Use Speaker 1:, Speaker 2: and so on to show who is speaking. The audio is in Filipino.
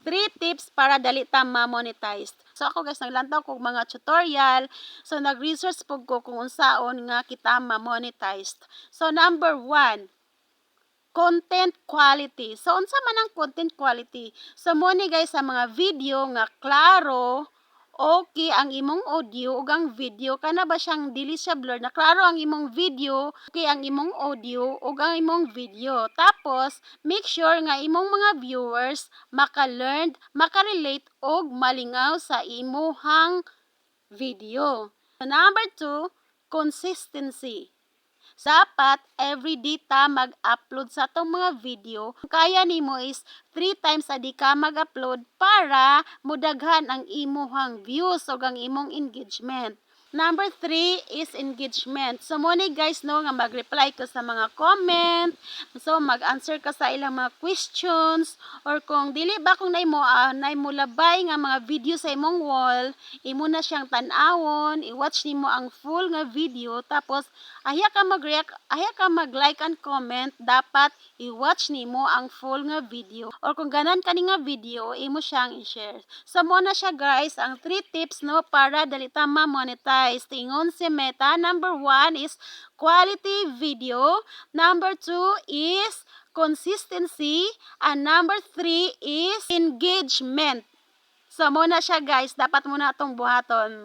Speaker 1: 3 tips para dali ta ma-monetize. So ako guys, naglantaw kog mga tutorial. So nag-research pug ko kung unsaon nga kita ma-monetize. So number 1, content quality. So unsa man ang content quality? So mo ni guys sa mga video nga klaro, okay ang imong audio ug ang video kana ba siyang dili siya blur na klaro ang imong video, okay ang imong audio ug ang imong video. Tapos make sure nga imong mga viewers maka-learn, maka-relate ug malingaw sa imuhang video. So, number 2, consistency. Dapat everyday ta mag-upload sa atong mga video. Kaya nimo is 3 times a day ka mag-upload para mudaghan ang imuhang views ug ang imong engagement. Number 3 is engagement. So mo ni guys no nga mag-reply ka sa mga comment. So mag-answer ka sa ilang mga questions or kung dili ba kung naimo labay nga mga video sa imong wall, imo na siyang tan-awon, i-watch nimo ang full nga video tapos ahya ka mag-react, ahya ka mag-like and comment, dapat i-watch nimo ang full nga video. Or kung ganan ka nga video, imo siyang i-share. So mo na siya guys ang 3 tips no para dali ta ma-monetize. Tingon si Meta. Number 1 is quality video. Number 2 is consistency. And number 3 is engagement. So mo na siya guys, dapat mo na itong buhaton.